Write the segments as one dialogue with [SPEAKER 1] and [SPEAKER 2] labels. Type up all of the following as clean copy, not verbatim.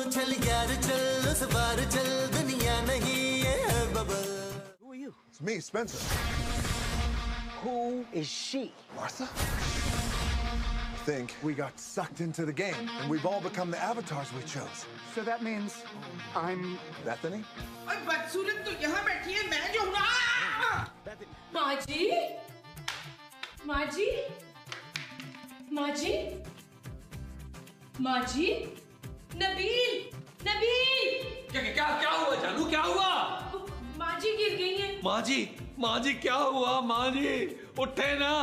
[SPEAKER 1] चल यार चल उस बार चल दुनिया नहीं है bubble.
[SPEAKER 2] Who are you?
[SPEAKER 3] It's me, Spencer.
[SPEAKER 2] Who is she?
[SPEAKER 3] Martha? I think we got sucked into the game and we've all become the avatars we chose.
[SPEAKER 2] So that means I'm
[SPEAKER 3] Bethany?
[SPEAKER 4] और बदसूरत तो यहाँ बैठी है, मैं जो हूँ ना।
[SPEAKER 5] माँ जी, माँ जी, माँ जी, माँ जी, नबील, नबील।
[SPEAKER 6] क्या क्या क्या हुआ जानू, क्या हुआ?
[SPEAKER 5] माँ जी गिर गई हैं।
[SPEAKER 6] माँ जी क्या हुआ? माँ जी उठे ना।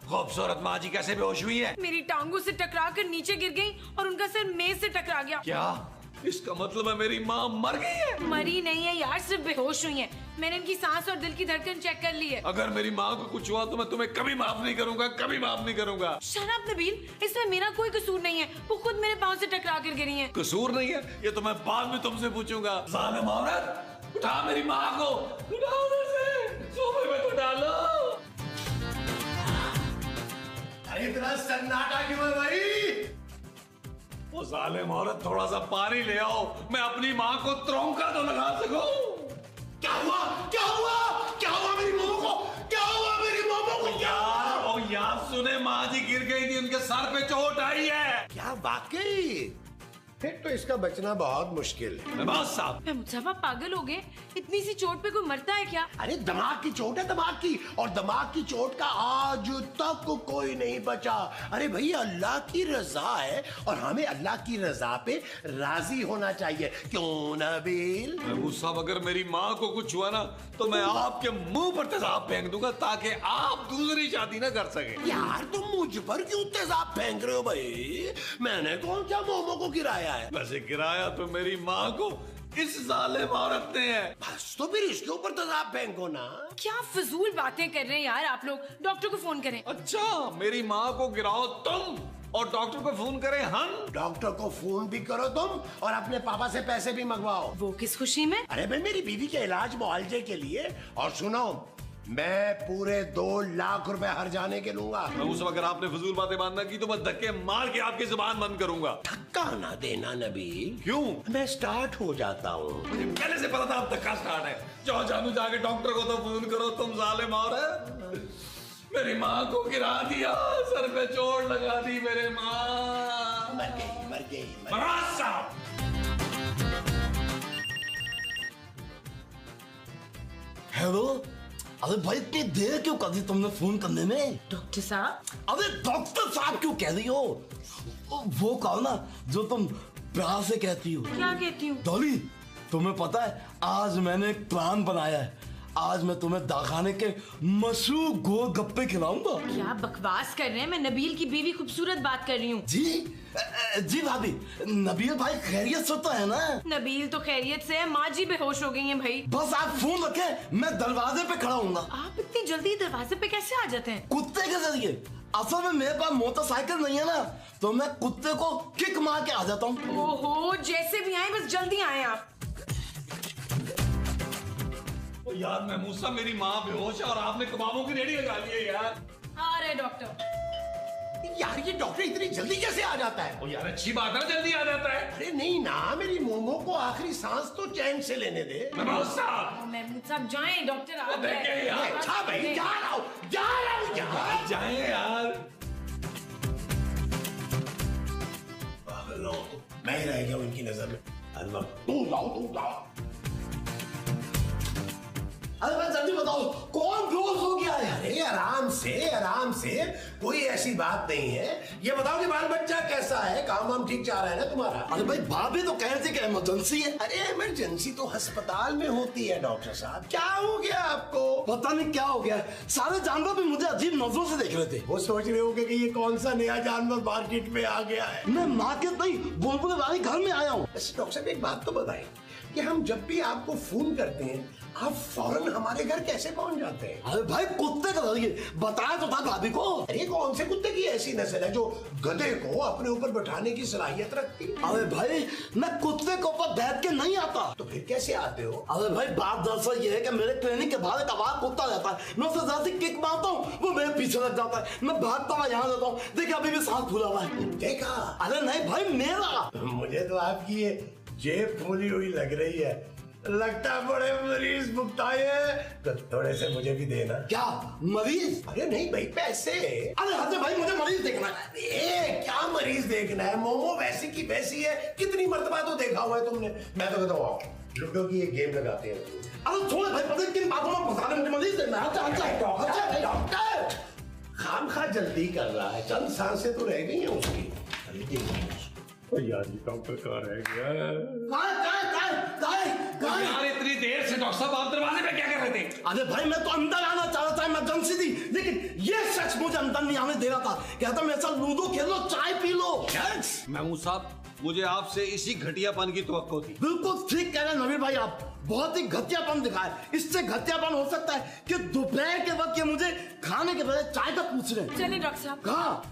[SPEAKER 6] खूबसूरत माँ जी कैसे बेहोश हुई है?
[SPEAKER 5] मेरी टांगों से टकरा कर नीचे गिर गई और उनका सर मेज से टकरा गया।
[SPEAKER 6] क्या इसका मतलब है मेरी माँ मर गई है?
[SPEAKER 5] मरी नहीं है यार, सिर्फ बेहोश हुई हैं। मैंने इनकी सांस और दिल की धड़कन चेक कर ली है।
[SPEAKER 6] अगर मेरी माँ को कुछ हुआ तो मैं तुम्हें कभी माफ नहीं करूंगा, कभी माफ नहीं करूंगा।
[SPEAKER 5] शराब नबील, इसमें मेरा कोई कसूर नहीं है, वो खुद मेरे पाँव से टकरा कर गिरी हैं।
[SPEAKER 6] कसूर नहीं है ये तो मैं बाद में तुमसे पूछूंगा। जालिम औरत, उठा मेरी माँ को, उठाओ उधर से, सोफे में तो डालो।
[SPEAKER 7] अरे इतना सन्नाटा क्यों है भाई?
[SPEAKER 6] वो जालिम औरत, थोड़ा सा पानी ले आओ, मैं अपनी माँ को त्रौंका तो लगा सकूं।
[SPEAKER 7] क्या हुआ? क्या हुआ? क्या हुआ मेरी मोमो को? क्या हुआ मेरी मोमो को?
[SPEAKER 6] यार सुने, माँ जी गिर गई थी, उनके सर पे चोट आई है।
[SPEAKER 7] क्या वाकई? फिर तो इसका बचना बहुत मुश्किल है।
[SPEAKER 6] नवाज साहब,
[SPEAKER 5] मुझे पागल हो गए, इतनी सी चोट पे कोई मरता है क्या?
[SPEAKER 7] अरे दिमाग की चोट है, दिमाग की, और दिमाग की चोट का आज तक कोई नहीं बचा। अरे भैया अल्लाह की रजा है और हमें अल्लाह की रजा पे राजी होना चाहिए, क्यों नबील?
[SPEAKER 6] महमूद साहब, अगर मेरी माँ को कुछ हुआ ना तो मैं आपके मुंह पर तेजाब फेंक दूंगा ताकि आप दूसरी शादी ना कर सके।
[SPEAKER 7] यार तुम मुझ पर क्यों तेजाब फेंक रहे हो भाई? मैंने कौन सा मोमो को गिराया है?
[SPEAKER 6] वैसे गिराया तो मेरी माँ को इस जालिम औरत ने है।
[SPEAKER 7] बस तो फिर इसके ऊपर तेजाब फेंको ना।
[SPEAKER 5] क्या फजूल बातें कर रहे हैं यार आप लोग, डॉक्टर को फोन करें।
[SPEAKER 6] अच्छा, मेरी माँ को गिराओ तुम और डॉक्टर को फोन करें हम।
[SPEAKER 7] डॉक्टर को फोन भी करो तुम और अपने पापा से पैसे भी मंगवाओ।
[SPEAKER 5] वो किस खुशी में?
[SPEAKER 7] अरे भाई मेरी बीवी के इलाज मुआवजे के लिए। और सुनो, मैं पूरे 2 लाख रुपए हर जाने के लूंगा।
[SPEAKER 6] उस वक्त अगर आपने फजूल बातें बांधना की तो मैं धक्के मार के आपकी जुबान बंद करूंगा।
[SPEAKER 7] धक्का ना देना नबील।
[SPEAKER 6] क्यों?
[SPEAKER 7] मैं स्टार्ट हो जाता हूँ।
[SPEAKER 6] मुझे पहले से पता था आप धक्का स्टार्ट है। जाओ जानू, जाके डॉक्टर को तो फोन करो। तुम जालिम औरत, मेरी माँ को गिरा दिया, सर पे चोट लगा दी मेरे माँ।
[SPEAKER 7] मर गई, मर गई, मर गई।
[SPEAKER 6] नवाज साहब,
[SPEAKER 8] हेलो। अरे भाई इतनी देर क्यों कर दी तुमने फोन करने में?
[SPEAKER 5] डॉक्टर साहब?
[SPEAKER 8] अरे डॉक्टर साहब क्यों कह रही हो? वो कहो ना जो तुम प्यार से कहती हो।
[SPEAKER 5] क्या कहती हूँ?
[SPEAKER 8] डॉली, तुम्हें पता है आज मैंने एक प्लान बनाया है। आज मैं तुम्हें दाखाने के मशहूर गोलगप्पे खिलाऊंगा।
[SPEAKER 5] क्या बकवास कर रहे हैं? मैं नबील की बीवी खूबसूरत बात कर रही हूँ।
[SPEAKER 8] जी भाभी, नबील भाई खैरियत से तो है ना?
[SPEAKER 5] नबील तो खैरियत से है, माँ जी बेहोश हो गई हैं भाई।
[SPEAKER 8] बस आप फोन रखें, मैं दरवाजे पे खड़ा हूँगा।
[SPEAKER 5] आप इतनी जल्दी दरवाजे पे कैसे आ जाते हैं?
[SPEAKER 8] कुत्ते के जरिए। असल में मेरे पास मोटरसाइकिल नहीं है ना, तो मैं कुत्ते को किक मार के आ जाता हूँ।
[SPEAKER 5] ओहो, जैसे भी आए बस जल्दी आए आप।
[SPEAKER 6] यार महमूद साहब, मेरी माँ बेहोश है और आपने कबाबों की रेडी लगा ली है यार।
[SPEAKER 5] आ रहे डॉक्टर।
[SPEAKER 7] यार ये डॉक्टर इतनी जल्दी कैसे आ जाता है?
[SPEAKER 6] ओ यार अच्छी बात है, जल्दी आ जाता है।
[SPEAKER 7] अरे नहीं ना, मेरी मोमो को आखिरी सांस तो चैन से लेने दे।
[SPEAKER 6] महमूद साहब,
[SPEAKER 5] महमूद साहब जाएं, डॉक्टर आ गए।
[SPEAKER 6] देखें यार।
[SPEAKER 7] अच्छा भाई, जा रहा हूँ, जा रहा हूँ, जा रहा हूँ।
[SPEAKER 6] जाए यार।
[SPEAKER 7] मैं ही रह गया उनकी नजर में। तू जाओ।
[SPEAKER 8] अरे भाई जल्दी बताओ, कौन बेहोश हो गया है?
[SPEAKER 7] अरे आराम से, कोई ऐसी बात नहीं है। ये बताओ कि बाल बच्चा कैसा है, काम वाम ठीक जा रहा है ना तुम्हारा?
[SPEAKER 8] अरे भाई भाभी तो कह रहे थे कि इमरजेंसी है।
[SPEAKER 7] अरे इमरजेंसी तो अस्पताल में होती है डॉक्टर साहब। क्या हो गया आपको?
[SPEAKER 8] पता नहीं क्या हो गया, सारे जानवर भी मुझे अजीब नजरों से देख रहे थे।
[SPEAKER 7] वो सोच रहे होंगे कि ये कौन सा नया जानवर मार्केट में आ गया है।
[SPEAKER 8] मैं मार्केट नहीं, बुलबुल वाली घर में आया हूँ।
[SPEAKER 7] डॉक्टर साहब एक बात तो बताएं कि हम जब भी आपको फोन करते हैं आप फौरन हमारे घर कैसे पहुंच जाते हैं?
[SPEAKER 8] अरे भाई कुत्ते का जरिए बताया तो था भाभी को।
[SPEAKER 7] अरे कौन से कुत्ते की ऐसी नस्ल है जो गधे को अपने ऊपर बैठाने की सलाहियत रखती है?
[SPEAKER 8] अरे भाई मैं कुत्ते के ऊपर बैठ के नहीं आता।
[SPEAKER 7] तो फिर कैसे आते हो?
[SPEAKER 8] अरे भाई बात दरअसल ये है कि मेरे क्लिनिक के बाहर एक आवाज कुत्ता रहता है, मैं उसे जरा सी किक मारता हूँ, वो मेरे पीछे लग जाता है, मैं भागता हुआ यहाँ रहता हूँ। देखिए अभी भी सांस फूला हुआ है।
[SPEAKER 7] देखा?
[SPEAKER 8] अरे नहीं भाई मेरा।
[SPEAKER 7] मुझे तो आपकी ये जेब फूली हुई लग रही है, लगता बड़े मरीज भुगताए हैं, तो थोड़े से मुझे भी देना।
[SPEAKER 8] क्या मरीज?
[SPEAKER 7] अरे नहीं भाई, पैसे।
[SPEAKER 8] अरे हद है भाई, मुझे मरीज देखना है।
[SPEAKER 7] अरे क्या मरीज देखना है, मोमो वैसी की वैसी है, कितनी मर्तबा तो देखा हुआ है तुमने। मैं तो कहता हूँ लूडो की एक गेम लगाते हैं।
[SPEAKER 8] अरे छोड़ भाई, पता किन बातों में फंसा रहे, मुझे मरीज देखना है। अच्छा
[SPEAKER 7] डॉक्टर खामखा जल्दी कर रहा है, चंद सांसें तो रह गई हैं उसकी। यार ये डॉक्टर कहाँ रह गया?
[SPEAKER 6] यार इतनी देर से डॉक्टर साहब आप दरवाजे पे क्या कर रहे थे?
[SPEAKER 8] अरे भाई मैं तो अंदर आना चाह रहा था, इमरजेंसी थी, लेकिन ये शख्स मुझे अंदर नहीं आने दे रहा था। कहता मेरे साथ लूडो खेल लो, चाय पी लो।
[SPEAKER 6] महमूद साहब, मुझे आपसे इसी घटियापन की तवक्को थी।
[SPEAKER 8] बिल्कुल ठीक कह रहे हैं नबील भाई, आप बहुत ही घटियापन दिखाए। इससे घटियापन हो सकता है कि दोपहर के वक्त ये मुझे खाने के बजाय चाय का पूछ रहे हैं।
[SPEAKER 5] चलिए डॉक्टर साहब।
[SPEAKER 8] कहाँ?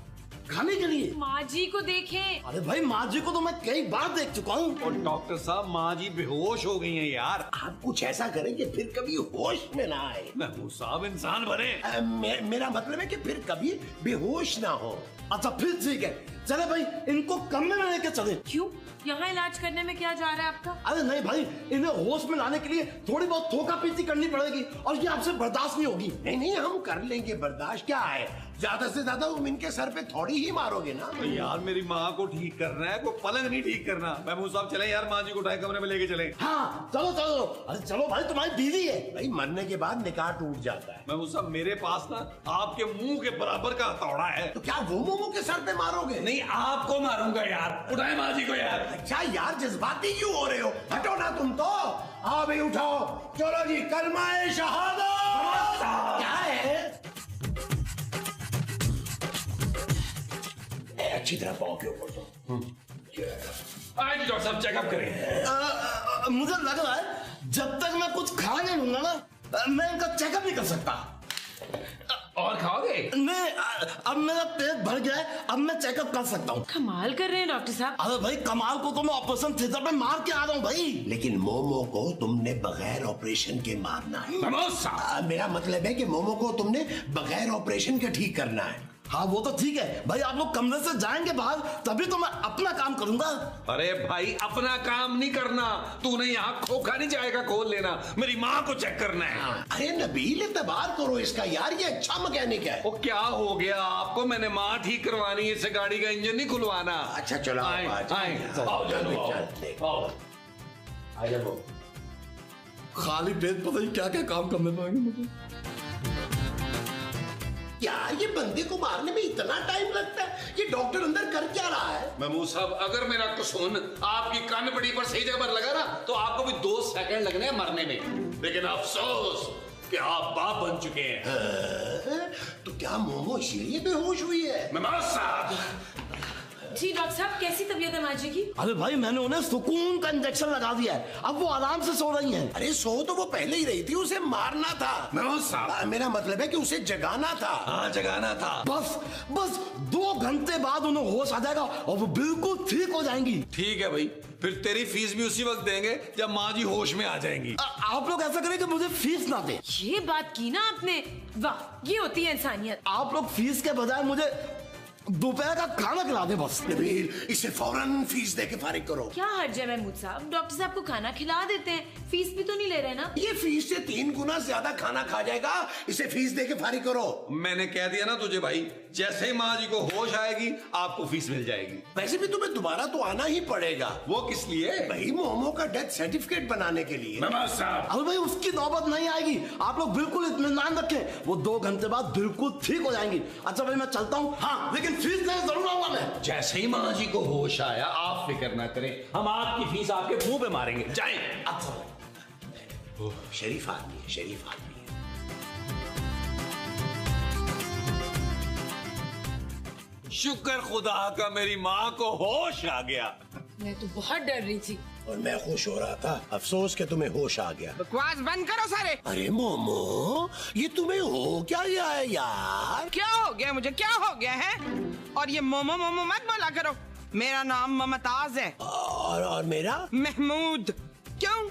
[SPEAKER 8] खाने के लिए?
[SPEAKER 5] माँ जी को देखें।
[SPEAKER 8] अरे भाई माँ जी को तो मैं कई बार देख चुका हूँ।
[SPEAKER 6] और डॉक्टर साहब, माँ जी बेहोश हो गई हैं यार।
[SPEAKER 7] आप कुछ ऐसा करें कि फिर कभी होश में ना आए।
[SPEAKER 6] महमूद साहब इंसान बने।
[SPEAKER 7] मेरा मतलब है कि फिर कभी बेहोश ना हो।
[SPEAKER 8] अच्छा फिर ठीक है, चले भाई इनको कमरे में लेके चले।
[SPEAKER 5] क्यों? यहाँ इलाज करने में क्या जा रहा है आपका?
[SPEAKER 8] अरे नहीं भाई, इन्हें होश में लाने के लिए थोड़ी बहुत थोका पीती करनी पड़ेगी और ये आपसे बर्दाश्त नहीं होगी।
[SPEAKER 7] नहीं नहीं, हम कर लेंगे बर्दाश्त। क्या है, ज्यादा से ज्यादा तुम इनके सर पे थोड़ी ही मारोगे ना।
[SPEAKER 6] तो यार मेरी माँ को ठीक करना है, कोई पलंग नहीं ठीक करना। महमूद साहब चले यार, माँ जी को उठाए कमरे में लेके चले।
[SPEAKER 8] हाँ चलो चलो। अरे चलो भाई, तुम्हारी बीवी है।
[SPEAKER 7] भाई मरने के बाद निकाह टूट जाता है।
[SPEAKER 6] महमूद साहब, मेरे पास ना आपके मुंह के बराबर का हथौड़ा है।
[SPEAKER 7] तो क्या वो मोमो के सर पे मारोगे?
[SPEAKER 6] नहीं, आपको मारूंगा यार। उठाए माँ जी को यार।
[SPEAKER 7] अच्छा यार, जज्बाती क्यों हो रहे हो? हटो ना तुम तो। हाँ भाई उठाओ, चलो जी, कलमाए शहादत। क्या है? अच्छी तरह पाओ के ऊपर तो।
[SPEAKER 6] आइए डॉक्टर साहब, चेकअप करें।
[SPEAKER 8] मुझे लग रहा है जब तक मैं कुछ खा नहीं लूंगा ना, मैं इनका चेकअप नहीं कर सकता।
[SPEAKER 6] और खाओगे?
[SPEAKER 8] नहीं, अब मेरा पेट भर गया है, अब मैं चेकअप कर सकता हूँ।
[SPEAKER 5] कमाल कर रहे हैं डॉक्टर साहब।
[SPEAKER 8] अरे भाई कमाल को तो मैं ऑपरेशन थिएटर पे मार के आ रहा हूँ भाई।
[SPEAKER 7] लेकिन मोमो को तुमने बगैर ऑपरेशन के मारना है।
[SPEAKER 6] महमूद साहब,
[SPEAKER 7] मेरा मतलब है कि मोमो को तुमने बगैर ऑपरेशन के ठीक करना है।
[SPEAKER 8] हाँ वो तो ठीक है भाई, आप लोग कमरे से जाएंगे बाहर तभी तो मैं अपना काम करूंगा।
[SPEAKER 6] अरे भाई अपना काम नहीं करना, तूने यहाँ खोखा नहीं जाएगा खोल लेना, मेरी माँ को चेक करना है।
[SPEAKER 7] अरे नबील, इतबार करो इसका यार, ये अच्छा मैकेनिक है।
[SPEAKER 6] वो क्या हो गया आपको? मैंने माँ ठीक करवानी है, इससे गाड़ी का इंजन नहीं खुलवाना।
[SPEAKER 7] अच्छा चलो
[SPEAKER 6] आए, आए, आओ जानू, आओ।
[SPEAKER 8] खाली पेट पता नहीं क्या क्या काम करने पड़ेंगे मुझे।
[SPEAKER 7] यार ये बंदे को मारने में इतना टाइम लगता है, ये डॉक्टर अंदर कर क्या रहा है?
[SPEAKER 6] महमूद साहब, अगर मेरा कसून आपकी कान पड़ी पर सही जगह पर लगा ना, तो आपको भी 2 सेकंड लगने हैं मरने में। लेकिन अफसोस कि आप बाप बन चुके हैं।
[SPEAKER 7] तो क्या मोमो इसीलिए बेहोश हुई है?
[SPEAKER 6] महमूद साहब,
[SPEAKER 5] जी डॉक्टर साहब, कैसी तबीयत है माँ जी की?
[SPEAKER 8] अरे भाई मैंने उन्हें सुकून का इंजेक्शन लगा दिया है, अब वो आराम से सो रही हैं।
[SPEAKER 7] अरे सो तो वो पहले ही रही थी, उसे मारना था।
[SPEAKER 6] महमूद साहब,
[SPEAKER 7] मेरा मतलब है कि उसे जगाना था।
[SPEAKER 6] हाँ जगाना था।
[SPEAKER 8] बस 2 घंटे बाद उन्हें होश आ जाएगा और वो बिल्कुल ठीक हो जाएंगी।
[SPEAKER 6] ठीक है भाई, फिर तेरी फीस भी उसी वक्त देंगे जब माँ जी होश में आ जाएंगी।
[SPEAKER 8] आप लोग ऐसा करें कि मुझे फीस ना दे।
[SPEAKER 5] ये बात की ना आपने, वाह, ये होती है इंसानियत।
[SPEAKER 8] आप लोग फीस के बजाय मुझे दोपहर का खाना खिला दे बस।
[SPEAKER 7] नबील, इसे फौरन फीस दे के फारिग करो।
[SPEAKER 5] क्या हर्ज है महमूद साहब, डॉक्टर साहब को खाना खिला देते हैं, फीस भी तो नहीं ले रहे ना।
[SPEAKER 7] ये फीस से 3 गुना ज्यादा खाना खा जाएगा, इसे फीस दे के फारिग करो।
[SPEAKER 6] मैंने कह दिया ना तुझे भाई, जैसे ही माँ जी को होश आएगी आपको फीस मिल जाएगी।
[SPEAKER 7] वैसे भी तुम्हें दोबारा तो आना ही पड़ेगा।
[SPEAKER 6] वो किस लिए?
[SPEAKER 7] भाई मोमो का डेथ सर्टिफिकेट बनाने के लिए।
[SPEAKER 6] महमूद साहब,
[SPEAKER 8] अरे भाई उसकी नौबत नहीं आएगी, आप लोग बिल्कुल इत्मीनान रखें, वो 2 घंटे बाद बिल्कुल ठीक हो जाएंगी। अच्छा भाई मैं चलता हूँ, हाँ लेकिन फीस नहीं जरूर आऊंगा मैं।
[SPEAKER 6] जैसे ही माँ जी को होश आया आप फिक्र ना करें, हम आपकी फीस आपके मुंह पे मारेंगे। जाएं।
[SPEAKER 7] अच्छा शरीफ आदमी है, शरीफ आदमी है।
[SPEAKER 6] शुक्र खुदा का मेरी माँ को होश आ गया।
[SPEAKER 5] मैं तो बहुत डर रही थी।
[SPEAKER 7] और मैं खुश हो रहा था, अफसोस कि तुम्हें होश आ गया।
[SPEAKER 4] बकवास बंद करो सारे।
[SPEAKER 7] अरे मोमो, ये तुम्हें हो क्या गया है यार?
[SPEAKER 4] क्या हो गया मुझे, क्या हो गया है? और ये मोमो मोमो मत बोला करो, मेरा नाम ममताज है।
[SPEAKER 7] और मेरा
[SPEAKER 4] महमूद। क्यों,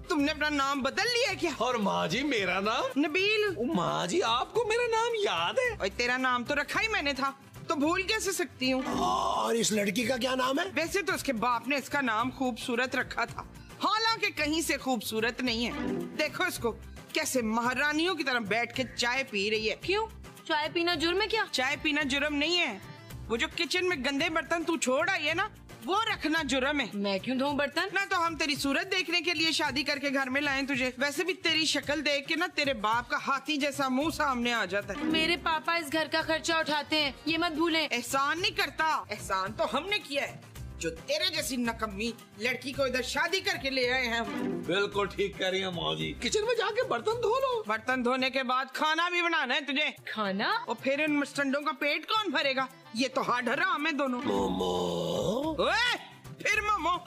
[SPEAKER 4] तुमने अपना नाम बदल लिया क्या?
[SPEAKER 6] और माँ जी मेरा नाम
[SPEAKER 4] नबील।
[SPEAKER 6] माँ जी आपको मेरा नाम याद है?
[SPEAKER 4] और तेरा नाम तो रखा ही मैंने था, तो भूल कैसे सकती हूँ।
[SPEAKER 7] और इस लड़की का क्या नाम है?
[SPEAKER 4] वैसे तो उसके बाप ने इसका नाम खूबसूरत रखा था, हालांकि कहीं से खूबसूरत नहीं है। देखो इसको कैसे महारानियों की तरह बैठ के चाय पी रही है।
[SPEAKER 5] क्यों? चाय पीना जुर्म है क्या?
[SPEAKER 4] चाय पीना जुर्म नहीं है, वो जो किचन में गंदे बर्तन तू छोड़ आई है ना, वो रखना जुर्म है।
[SPEAKER 5] मैं क्यों धोऊं बर्तन?
[SPEAKER 4] ना तो हम तेरी सूरत देखने के लिए शादी करके घर में लाए तुझे, वैसे भी तेरी शक्ल देख के ना तेरे बाप का हाथी जैसा मुंह सामने आ जाता है।
[SPEAKER 5] मेरे पापा इस घर का खर्चा उठाते हैं, ये मत भूलें।
[SPEAKER 4] एहसान नहीं करता, एहसान तो हमने किया है, जो तेरे जैसी नकम्मी लड़की को इधर शादी करके ले आए हैं हम।
[SPEAKER 6] बिल्कुल ठीक कह रही है माँ जी, किचन में जाके बर्तन धो लो।
[SPEAKER 4] बर्तन धोने के बाद खाना भी बनाना है तुझे।
[SPEAKER 5] खाना?
[SPEAKER 4] और फिर इन मस्टंडों का पेट कौन भरेगा? ये तो हाड हराम है दोनों।
[SPEAKER 7] मोमो।
[SPEAKER 4] ओए, फिर मोमो?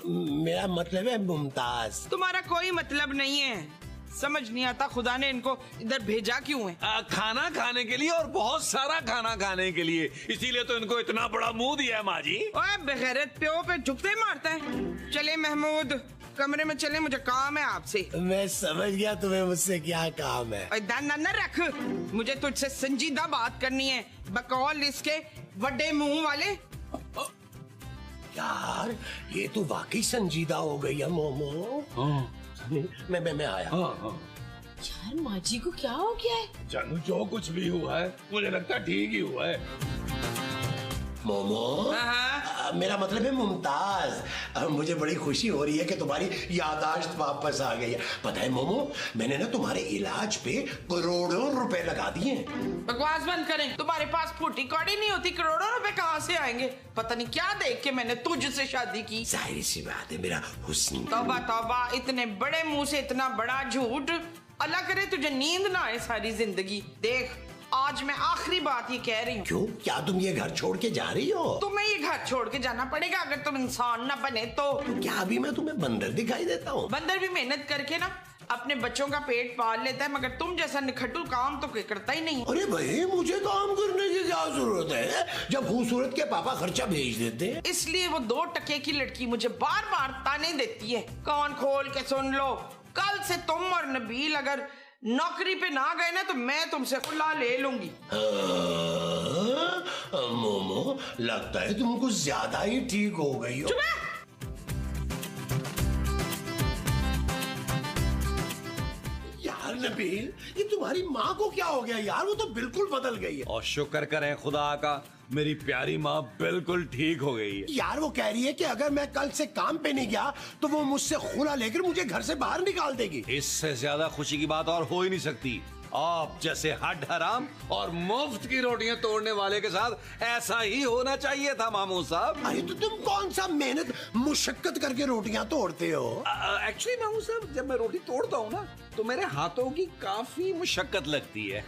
[SPEAKER 7] मेरा मतलब है मुमताज।
[SPEAKER 4] तुम्हारा कोई मतलब नहीं है, समझ नहीं आता खुदा ने इनको इधर भेजा क्यों है।
[SPEAKER 6] खाना खाने के लिए और बहुत सारा खाना खाने के लिए, इसीलिए तो इनको इतना बड़ा मुंह दिया है माँ जी।
[SPEAKER 4] ओए बेगैरत प्यो पे झुकते मारता है। चले महमूद, कमरे में चले, मुझे काम है आपसे।
[SPEAKER 7] मैं समझ गया तुम्हें मुझसे क्या काम है।
[SPEAKER 4] ओए दाना न रख, मुझे तुझसे संजीदा बात करनी है, बकौल इसके बड़े मुंह वाले।
[SPEAKER 7] यार ये तो वाकई संजीदा हो गई है मोमो। मैं आया।
[SPEAKER 5] यार माँ जी को क्या हो गया है?
[SPEAKER 6] जानू जो कुछ भी हुआ है मुझे लगता है ठीक ही हुआ है।
[SPEAKER 7] मोमो, मेरा मतलब है मुमताज, मुझे बड़ी खुशी हो रही है कि तुम्हारी याददाश्त वापस आ गई है। पता है मोमो, मैंने ना तुम्हारे इलाज पे करोड़ों रुपए लगा दिए।
[SPEAKER 4] बकवास बंद करें, तुम्हारे पास फूटी कौड़ी नहीं होती, करोड़ों रुपए कहाँ से आएंगे? पता नहीं क्या देख के मैंने तुझसे शादी की।
[SPEAKER 7] जाहिर सी बात है, मेरा हुस्न।
[SPEAKER 4] तौबा तौबा, इतने बड़े मुंह से इतना बड़ा झूठ। अल्लाह करे तुझे नींद ना आए सारी जिंदगी। देख आज मैं आखिरी बात ये कह रही हूँ।
[SPEAKER 7] क्यों? क्या तुम ये घर छोड़ के जा रही हो?
[SPEAKER 4] तुम्हें ये घर छोड़ के जाना पड़ेगा अगर तुम इंसान ना बने तो।
[SPEAKER 7] क्या अभी मैं तुम्हें बंदर दिखाई देता हूँ?
[SPEAKER 4] बंदर भी मेहनत करके ना अपने बच्चों का पेट पाल लेता है, मगर तुम जैसा निखट्टू काम तो कोई करता ही नहीं।
[SPEAKER 7] अरे भाई मुझे काम करने की क्या जरूरत है जब खूबसूरत के पापा खर्चा भेज देते हैं।
[SPEAKER 4] इसलिए वो 2 टके की लड़की मुझे बार बार ताने देती है। कान खोल के सुन लो, कल से तुम और नबील अगर नौकरी पे ना गए ना तो मैं तुमसे खुला ले लूंगी।
[SPEAKER 7] मोमो, लगता है तुम कुछ ज्यादा ही ठीक हो गई हो। यार नबील, ये तुम्हारी माँ को क्या हो गया यार? वो तो बिल्कुल बदल गई है।
[SPEAKER 6] और शुक्र करें खुदा का, मेरी प्यारी माँ बिल्कुल ठीक हो गई है।
[SPEAKER 7] यार वो कह रही है कि अगर मैं कल से काम पे नहीं गया तो वो मुझसे खुला लेकर मुझे घर से बाहर निकाल देगी।
[SPEAKER 6] इससे ज्यादा खुशी की बात और हो ही नहीं सकती। आप जैसे हड हराम और मुफ्त की रोटियां तोड़ने वाले के साथ ऐसा ही होना चाहिए था मामू साहब।
[SPEAKER 7] अरे तो तुम कौन सा मेहनत मुशक्कत करके रोटियां तोड़ते हो?
[SPEAKER 6] एक्चुअली मामू साहब, जब मैं रोटी तोड़ता हूँ ना तो मेरे हाथों की काफी मुशक्कत लगती है।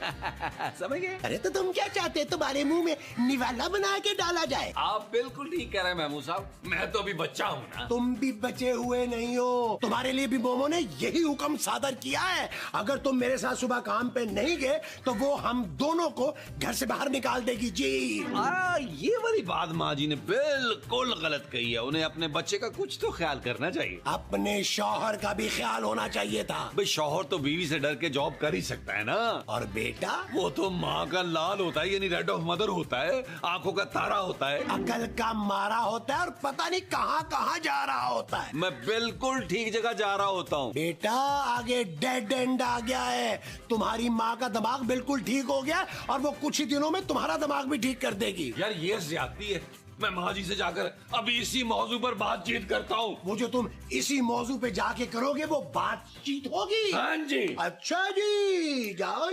[SPEAKER 6] समझ गए?
[SPEAKER 7] अरे तो तुम क्या चाहते, तुम्हारे मुंह में निवाला बना के डाला जाए?
[SPEAKER 6] आप बिल्कुल ठीक कह रहे हैं मामू साहब, मैं तो अभी बच्चा हूँ ना।
[SPEAKER 7] तुम भी बचे हुए नहीं हो, तुम्हारे लिए भी मोमो ने यही हुक्म सादर किया है। अगर तुम मेरे साथ सुबह काम पे नहीं गए तो वो हम दोनों को घर से बाहर निकाल देगी जी।
[SPEAKER 6] ये वाली बात माँ जी ने बिल्कुल गलत कही है। उन्हें अपने बच्चे का कुछ तो ख्याल करना चाहिए।
[SPEAKER 7] अपने शौहर का भी ख्याल होना चाहिए था।
[SPEAKER 6] भाई शौहर तो बीवी से डर के जॉब कर ही सकता है ना।
[SPEAKER 7] और बेटा?
[SPEAKER 6] वो तो माँ का लाल होता है, यानी रेड ऑफ मदर होता है, आंखों का तारा होता है,
[SPEAKER 7] अकल का मारा होता है और पता नहीं कहाँ कहाँ जा रहा होता है।
[SPEAKER 6] मैं बिल्कुल ठीक जगह जा रहा होता हूँ।
[SPEAKER 7] बेटा आगे डेड एंड आ गया है। तुम्हारी माँ का दिमाग बिल्कुल ठीक हो गया और वो कुछ ही दिनों में तुम्हारा दिमाग भी ठीक कर देगी।
[SPEAKER 6] यार ये ज्यादती है। मैं माँ जी से जाकर अभी इसी मौजू पर बातचीत करता हूँ।
[SPEAKER 7] वो जो तुम इसी मौजू पे जाके करोगे वो बातचीत होगी।
[SPEAKER 6] हाँ जी।
[SPEAKER 7] अच्छा जी, जाओ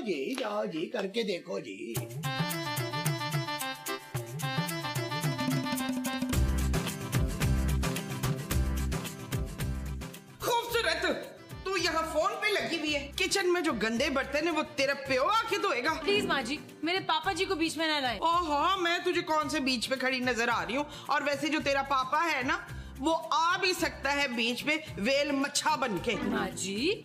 [SPEAKER 7] जी करके देखो जी।
[SPEAKER 4] खूबसूरत, तू यहाँ फोन पे लगी हुई है, किचन में जो गंदे बर्तन है वो तेरा प्यो आके धोएगा।
[SPEAKER 5] प्लीज माँ जी, मेरे पापा जी को बीच में न लाए।
[SPEAKER 4] ओहो, मैं तुझे कौन से बीच पे खड़ी नजर आ रही हूँ? और वैसे जो तेरा पापा है ना, वो आ भी सकता है बीच पे वेल मच्छा बन के।
[SPEAKER 5] माँ जी,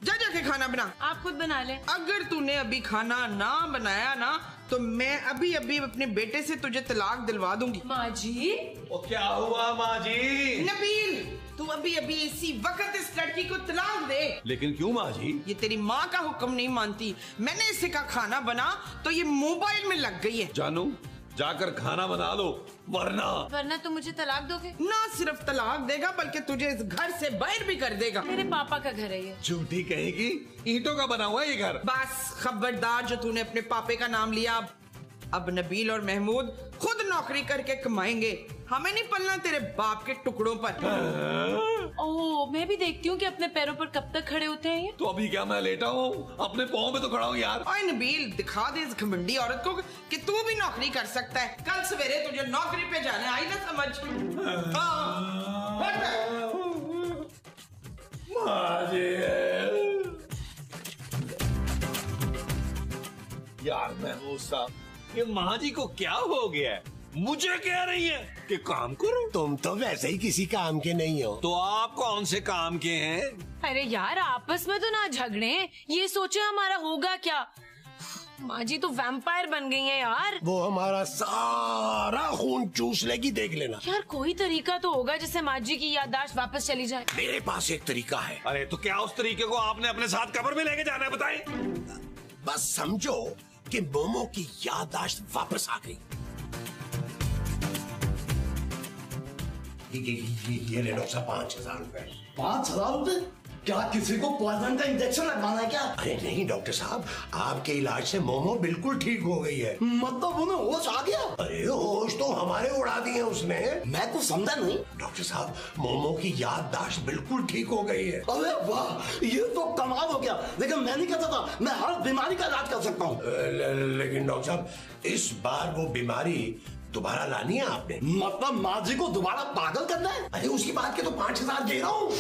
[SPEAKER 4] जा जाके खाना बना।
[SPEAKER 5] आप खुद बना ले।
[SPEAKER 4] अगर तूने अभी खाना ना बनाया ना तो मैं अभी अभी अपने बेटे से तुझे तलाक दिलवा दूंगी।
[SPEAKER 5] माँ जी,
[SPEAKER 6] वो क्या हुआ माँ जी?
[SPEAKER 4] नबील, तू अभी अभी इसी वक्त इस लड़की को तलाक दे।
[SPEAKER 6] लेकिन क्यों माँ जी?
[SPEAKER 4] ये तेरी माँ का हुक्म नहीं मानती। मैंने इसे कहा खाना बना तो ये मोबाइल में लग गई है।
[SPEAKER 6] जानू, जाकर खाना बना लो, वरना
[SPEAKER 5] तुम मुझे तलाक दोगे?
[SPEAKER 4] ना सिर्फ तलाक देगा बल्कि तुझे इस घर से बाहर भी कर देगा।
[SPEAKER 5] मेरे पापा का घर है ये।
[SPEAKER 6] झूठी कहेगी, ईंटों का बना हुआ है ये घर।
[SPEAKER 4] बस खबरदार, जो तूने अपने पापे का नाम लिया। अब नबील और महमूद खुद नौकरी करके कमाएंगे, हमें नहीं पलना तेरे बाप के टुकड़ों पर।
[SPEAKER 5] ओह, मैं भी देखती हूँ कि अपने पैरों पर कब तक खड़े होते हैं ये।
[SPEAKER 6] तो अभी क्या मैं लेटा हूँ? अपने पाँव पे तो खड़ा हूँ यार।
[SPEAKER 4] ओए नबील, दिखा दे इस घमंडी औरत को कि तू भी नौकरी कर सकता है। कल सवेरे तुझे नौकरी पे जाना, आई ना समझ?
[SPEAKER 6] यार महमूद साहब, ये माँ जी को क्या हो गया है? मुझे कह रही है कि काम करो।
[SPEAKER 7] तुम तो वैसे ही किसी काम के नहीं हो।
[SPEAKER 6] तो आप कौन से काम के हैं?
[SPEAKER 5] अरे यार, आपस में तो ना झगड़े, ये सोचे हमारा होगा क्या। माँ जी तो वैम्पायर बन गई है यार।
[SPEAKER 7] वो हमारा सारा खून चूस लेगी, देख लेना।
[SPEAKER 5] यार कोई तरीका तो होगा जिससे माँ जी की याददाश्त वापस चली जाए।
[SPEAKER 7] मेरे पास एक तरीका है।
[SPEAKER 6] अरे तो क्या उस तरीके को आपने अपने साथ कब्र में लेके जाना है, बताएं?
[SPEAKER 7] बस समझो कि मोमो की याददाश्त वापस आ गई। ये ले लो सा 5,000 रुपए।
[SPEAKER 8] 5,000 रुपए? क्या किसी को पॉइजन का इंजेक्शन लगवाना है क्या?
[SPEAKER 7] अरे नहीं डॉक्टर साहब, आपके इलाज से मोमो बिल्कुल ठीक हो गई है।
[SPEAKER 8] मतलब उन्हें होश आ गया?
[SPEAKER 7] अरे होश तो हमारे उड़ा दिए उसने।
[SPEAKER 8] मैं कुछ समझा नहीं।
[SPEAKER 7] डॉक्टर साहब, मोमो की याददाश्त बिल्कुल ठीक हो गई है।
[SPEAKER 8] अरे वाह, ये तो कमाल हो गया। लेकिन मैं नहीं कहता था, मैं हर बीमारी का इलाज कर सकता हूँ।
[SPEAKER 7] लेकिन डॉक्टर साहब, इस बार वो बीमारी दोबारा लानी है आपने।
[SPEAKER 8] मतलब माँ जी को दोबारा पागल करना है?
[SPEAKER 7] अरे उसकी बात के तो 5,000 दे रहा हूँ।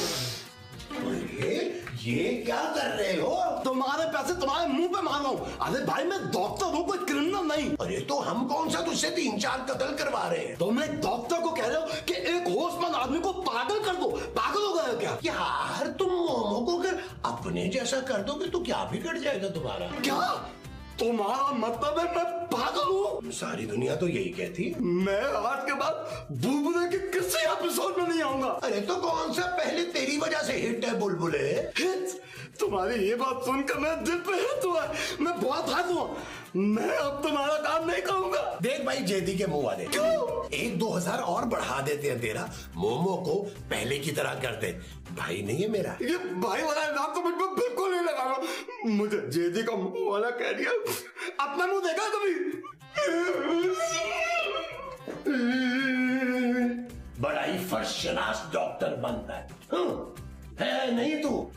[SPEAKER 7] ये क्या कर रहे हो?
[SPEAKER 8] तुम्हारे पैसे तुम्हारे मुंह पे मार रहा हूँ। अरे भाई, मैं डॉक्टर हूँ, कोई क्रिमिनल नहीं।
[SPEAKER 7] अरे तो हम कौन सा तुझसे 3-4 कत्ल करवा रहे हैं?
[SPEAKER 8] तो मैं डॉक्टर को कह रहे हो कि एक होशमंद आदमी को पागल कर दो। पागल हो गए हो क्या?
[SPEAKER 7] यार तुम मोमो को अगर अपने जैसा कर दोगे तो क्या बिगड़ जाएगा तुम्हारा?
[SPEAKER 8] क्या तुम्हारा मतलब है मैं पागल हूँ?
[SPEAKER 7] सारी दुनिया तो यही कहती।
[SPEAKER 8] मैं आज के बाद बुलबुले के किसी एपिसोड में नहीं आऊंगा।
[SPEAKER 7] अरे तो कौन सा पहले तेरी वजह से हिट है बुलबुले?
[SPEAKER 8] हिट? तुम्हारी ये बात सुनकर मेरे दिल पे हिट हुआ है। मैं बहुत हाथ हुआ। मैं अब तुम्हारा काम नहीं करूंगा।
[SPEAKER 7] देख भाई, जेदी के मुंह वाले,
[SPEAKER 8] क्यों?
[SPEAKER 7] 1-2 और बढ़ा देते हैं तेरा। मोमो को पहले की तरह कर दे। भाई नहीं है मेरा।
[SPEAKER 8] ये भाई वाला नाम तो मुझे बिल्कुल नहीं लगाना। मुझे जेदी का मुंह वाला कह दिया। अपना मुंह देखा कभी?
[SPEAKER 7] बड़ा ही फर्शनास डॉक्टर बनता है नहीं तू?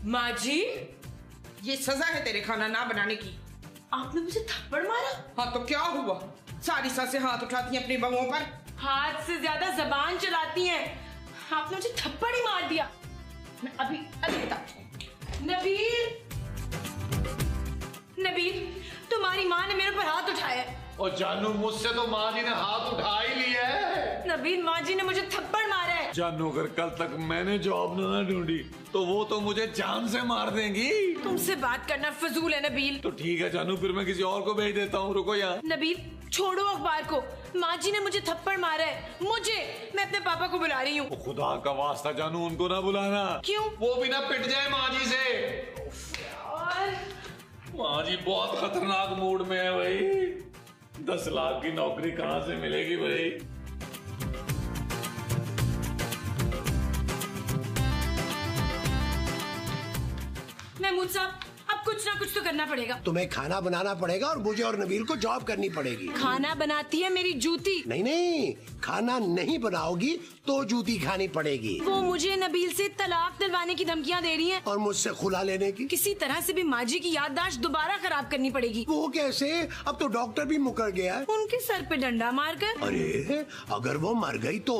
[SPEAKER 4] माँ जी, ये सजा है तेरे खाना ना बनाने की।
[SPEAKER 5] आपने मुझे थप्पड़ मारा?
[SPEAKER 4] हाँ तो क्या हुआ? सारी सासें हाथ उठाती हैं अपनी बहुओं पर।
[SPEAKER 5] हाथ से ज्यादा जबान चलाती हैं। आपने मुझे थप्पड़ ही मार दिया। मैं अभी बताती हूँ। नबील, तुम्हारी माँ ने मेरे पर हाथ उठाया है।
[SPEAKER 6] और जानू, मुझसे तो माँ जी ने हाथ उठा ही लिया है।
[SPEAKER 5] नबील, माँ जी ने मुझे थप्पड़ मारा है।
[SPEAKER 6] जानू, अगर कल तक मैंने जॉब ना ढूंढी तो वो तो मुझे जान से मार देंगी।
[SPEAKER 5] तुमसे बात करना फजूल है नबील।
[SPEAKER 6] तो ठीक है जानू, फिर मैं किसी और को भेज देता हूँ। रुको यहाँ।
[SPEAKER 5] नबील, छोड़ो अखबार को। माँ जी ने मुझे थप्पड़ मारा है। मैं अपने पापा को बुला रही हूँ।
[SPEAKER 6] खुदा का वास्ता जानू, उनको ना बुलाना।
[SPEAKER 5] क्यों?
[SPEAKER 6] वो भी ना पिट जाए माँ जी से। माँ जी बहुत खतरनाक मूड में है भाई। 10 लाख की नौकरी कहाँ से मिलेगी भाई?
[SPEAKER 5] महमूद साहब, अब कुछ ना कुछ तो करना पड़ेगा।
[SPEAKER 7] तुम्हें खाना बनाना पड़ेगा और मुझे और नबील को जॉब करनी पड़ेगी।
[SPEAKER 5] खाना बनाती है मेरी जूती।
[SPEAKER 7] नहीं, खाना नहीं बनाओगी तो जूती खानी पड़ेगी।
[SPEAKER 5] वो मुझे नबील से तलाक दिलवाने की धमकियां दे रही हैं।
[SPEAKER 7] और मुझसे खुला लेने की।
[SPEAKER 5] किसी तरह से भी माँ जी की याददाश्त दोबारा खराब करनी पड़ेगी।
[SPEAKER 7] वो कैसे? अब तो डॉक्टर भी मुकर गया है।
[SPEAKER 5] उनके सर पे डंडा मारकर।
[SPEAKER 7] अरे अगर वो मर गई तो?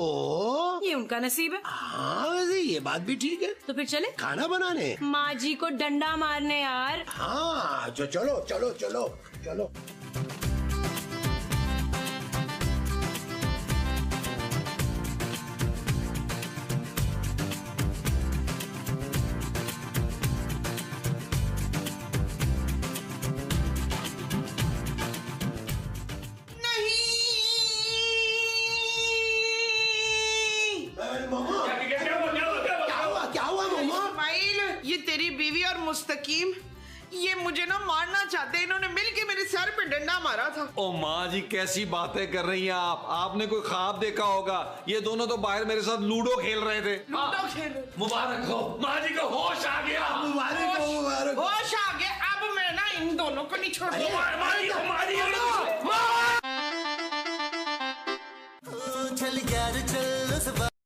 [SPEAKER 5] ये उनका नसीब है।
[SPEAKER 7] हाँ वैसे ये बात भी ठीक है।
[SPEAKER 5] तो फिर चले
[SPEAKER 7] खाना बनाने?
[SPEAKER 5] माँ जी को डंडा मारने यार।
[SPEAKER 7] हाँ चलो चलो चलो चलो।
[SPEAKER 4] हकीम, ये मुझे ना मारना चाहते हैं। इन्होंने मिलके मेरे सर पे डंडा मारा था।
[SPEAKER 6] ओ माँ जी, कैसी बातें कर रही हैं आप? आपने कोई ख्वाब देखा होगा। ये दोनों तो बाहर मेरे साथ लूडो खेल रहे थे।
[SPEAKER 4] लूडो खेल।
[SPEAKER 6] मुबारक हो, माँ जी को होश आ गया।
[SPEAKER 7] मुबारक हो।
[SPEAKER 4] होश आ गया। अब मैं ना इन दोनों को नहीं छोड़ूंगा।
[SPEAKER 1] चल यार चल